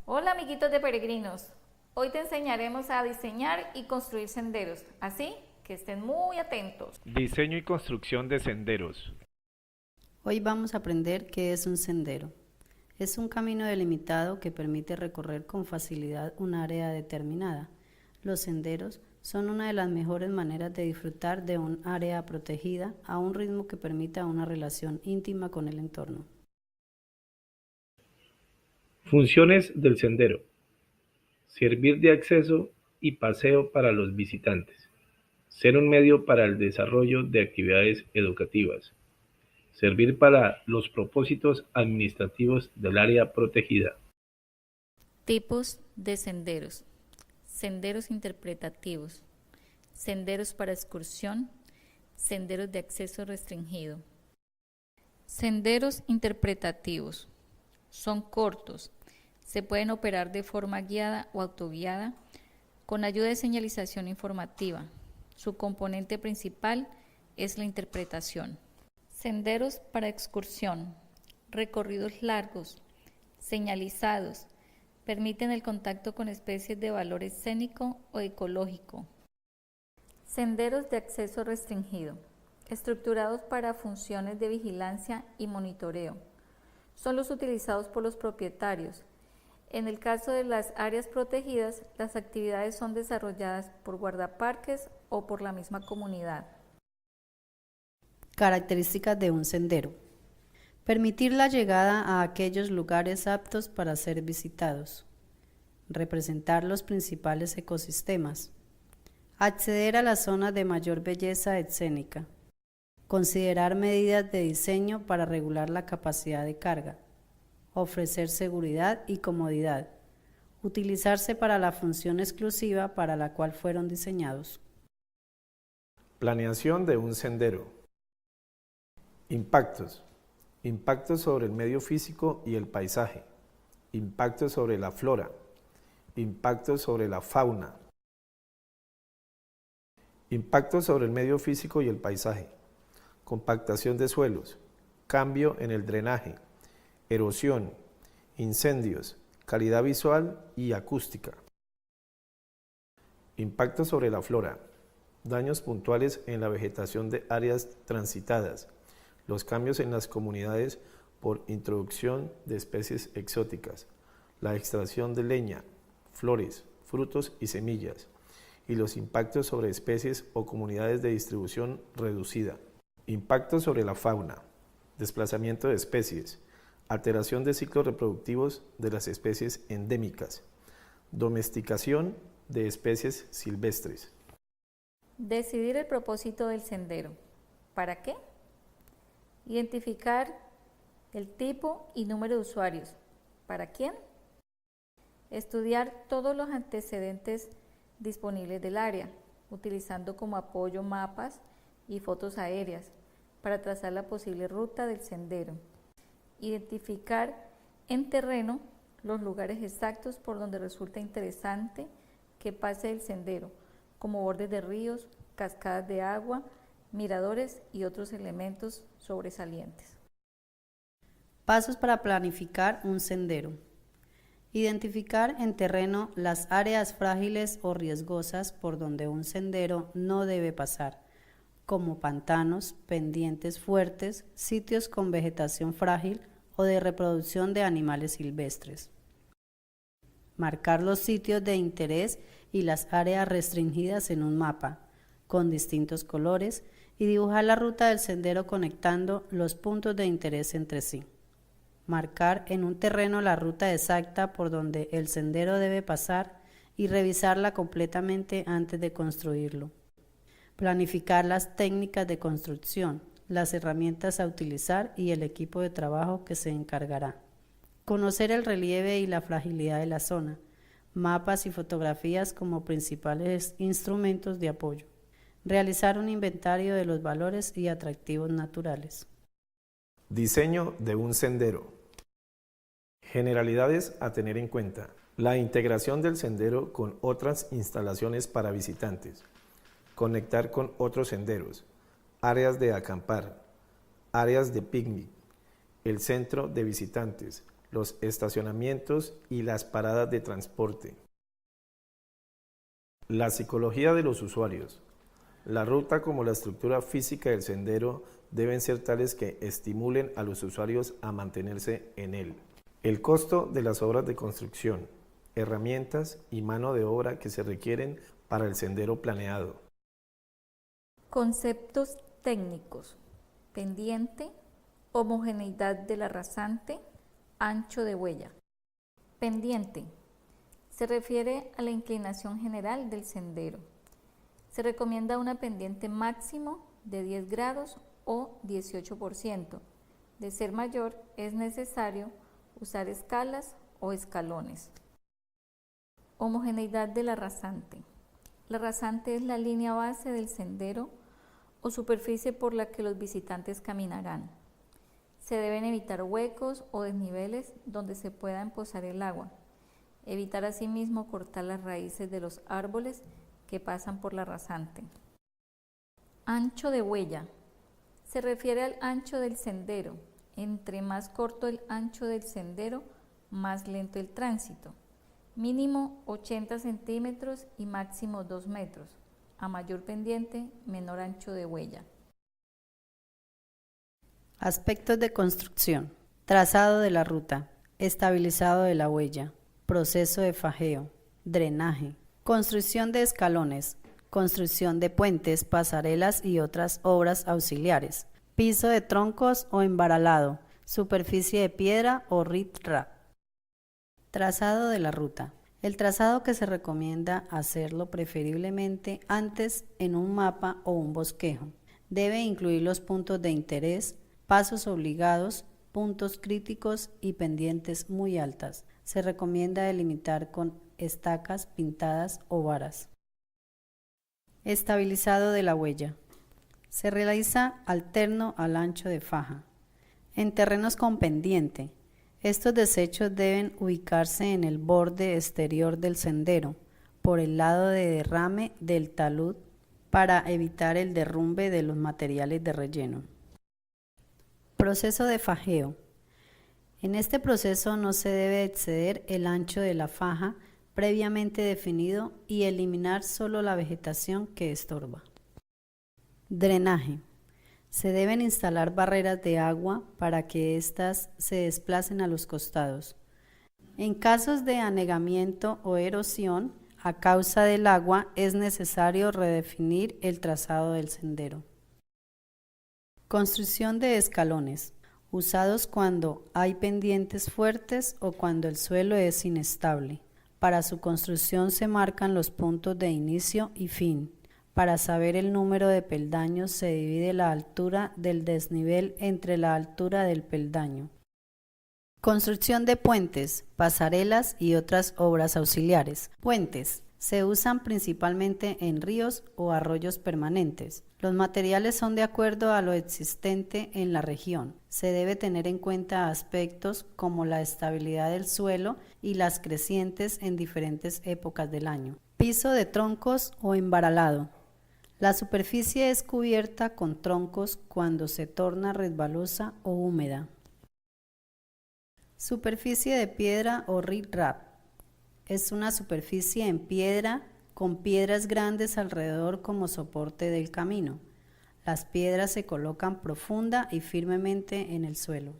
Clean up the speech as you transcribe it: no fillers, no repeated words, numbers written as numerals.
Hola amiguitos de peregrinos, hoy te enseñaremos a diseñar y construir senderos, así que estén muy atentos. Diseño y construcción de senderos. Hoy vamos a aprender qué es un sendero. Es un camino delimitado que permite recorrer con facilidad un área determinada. Los senderos son una de las mejores maneras de disfrutar de un área protegida a un ritmo que permita una relación íntima con el entorno. Funciones del sendero: servir de acceso y paseo para los visitantes, ser un medio para el desarrollo de actividades educativas, servir para los propósitos administrativos del área protegida. Tipos de senderos. Senderos interpretativos, senderos para excursión, senderos de acceso restringido. Senderos interpretativos. Son cortos, se pueden operar de forma guiada o autoguiada con ayuda de señalización informativa. Su componente principal es la interpretación. Senderos para excursión. Recorridos largos, señalizados, permiten el contacto con especies de valor escénico o ecológico. Senderos de acceso restringido, estructurados para funciones de vigilancia y monitoreo. Son los utilizados por los propietarios. En el caso de las áreas protegidas, las actividades son desarrolladas por guardaparques o por la misma comunidad. Características de un sendero. Permitir la llegada a aquellos lugares aptos para ser visitados. Representar los principales ecosistemas. Acceder a las zonas de mayor belleza escénica. Considerar medidas de diseño para regular la capacidad de carga. Ofrecer seguridad y comodidad. Utilizarse para la función exclusiva para la cual fueron diseñados. Planeación de un sendero. Impactos. Impactos sobre el medio físico y el paisaje. Impactos sobre la flora. Impactos sobre la fauna. Impactos sobre el medio físico y el paisaje. Compactación de suelos, cambio en el drenaje, erosión, incendios, calidad visual y acústica. Impacto sobre la flora, daños puntuales en la vegetación de áreas transitadas, los cambios en las comunidades por introducción de especies exóticas, la extracción de leña, flores, frutos y semillas, y los impactos sobre especies o comunidades de distribución reducida. Impacto sobre la fauna, desplazamiento de especies, alteración de ciclos reproductivos de las especies endémicas, domesticación de especies silvestres. Decidir el propósito del sendero. ¿Para qué? Identificar el tipo y número de usuarios. ¿Para quién? Estudiar todos los antecedentes disponibles del área, utilizando como apoyo mapas y fotos aéreas para trazar la posible ruta del sendero. Identificar en terreno los lugares exactos por donde resulta interesante que pase el sendero, como bordes de ríos, cascadas de agua, miradores y otros elementos sobresalientes. Pasos para planificar un sendero. Identificar en terreno las áreas frágiles o riesgosas por donde un sendero no debe pasar, como pantanos, pendientes fuertes, sitios con vegetación frágil o de reproducción de animales silvestres. Marcar los sitios de interés y las áreas restringidas en un mapa, con distintos colores, y dibujar la ruta del sendero conectando los puntos de interés entre sí. Marcar en un terreno la ruta exacta por donde el sendero debe pasar y revisarla completamente antes de construirlo. Planificar las técnicas de construcción, las herramientas a utilizar y el equipo de trabajo que se encargará. Conocer el relieve y la fragilidad de la zona, mapas y fotografías como principales instrumentos de apoyo. Realizar un inventario de los valores y atractivos naturales. Diseño de un sendero. Generalidades a tener en cuenta. La integración del sendero con otras instalaciones para visitantes. Conectar con otros senderos, áreas de acampar, áreas de picnic, el centro de visitantes, los estacionamientos y las paradas de transporte. La psicología de los usuarios. La ruta como la estructura física del sendero deben ser tales que estimulen a los usuarios a mantenerse en él. El costo de las obras de construcción, herramientas y mano de obra que se requieren para el sendero planeado. Conceptos técnicos: pendiente, homogeneidad de la rasante, ancho de huella. Pendiente se refiere a la inclinación general del sendero. Se recomienda una pendiente máximo de 10 grados o 18%. De ser mayor, es necesario usar escalas o escalones. Homogeneidad de la rasante. La rasante es la línea base del sendero o superficie por la que los visitantes caminarán. Se deben evitar huecos o desniveles donde se pueda empozar el agua. Evitar asimismo cortar las raíces de los árboles que pasan por la rasante. Ancho de huella. Se refiere al ancho del sendero. Entre más corto el ancho del sendero, más lento el tránsito. Mínimo 80 centímetros y máximo 2 metros. A mayor pendiente, menor ancho de huella. Aspectos de construcción. Trazado de la ruta. Estabilizado de la huella. Proceso de fajeo. Drenaje. Construcción de escalones. Construcción de puentes, pasarelas y otras obras auxiliares. Piso de troncos o embaralado. Superficie de piedra o riprap. Trazado de la ruta. El trazado que se recomienda hacerlo preferiblemente antes en un mapa o un bosquejo. Debe incluir los puntos de interés, pasos obligados, puntos críticos y pendientes muy altas. Se recomienda delimitar con estacas pintadas o varas. Estabilizado de la huella. Se realiza alterno al ancho de faja. En terrenos con pendiente, estos desechos deben ubicarse en el borde exterior del sendero, por el lado de derrame del talud, para evitar el derrumbe de los materiales de relleno. Proceso de fajeo. En este proceso no se debe exceder el ancho de la faja previamente definido y eliminar solo la vegetación que estorba. Drenaje. Se deben instalar barreras de agua para que éstas se desplacen a los costados. En casos de anegamiento o erosión a causa del agua, es necesario redefinir el trazado del sendero. Construcción de escalones, usados cuando hay pendientes fuertes o cuando el suelo es inestable. Para su construcción se marcan los puntos de inicio y fin. Para saber el número de peldaños se divide la altura del desnivel entre la altura del peldaño. Construcción de puentes, pasarelas y otras obras auxiliares. Puentes. Se usan principalmente en ríos o arroyos permanentes. Los materiales son de acuerdo a lo existente en la región. Se debe tener en cuenta aspectos como la estabilidad del suelo y las crecientes en diferentes épocas del año. Piso de troncos o embaralado. La superficie es cubierta con troncos cuando se torna resbalosa o húmeda. Superficie de piedra o riprap. Es una superficie en piedra con piedras grandes alrededor como soporte del camino. Las piedras se colocan profunda y firmemente en el suelo.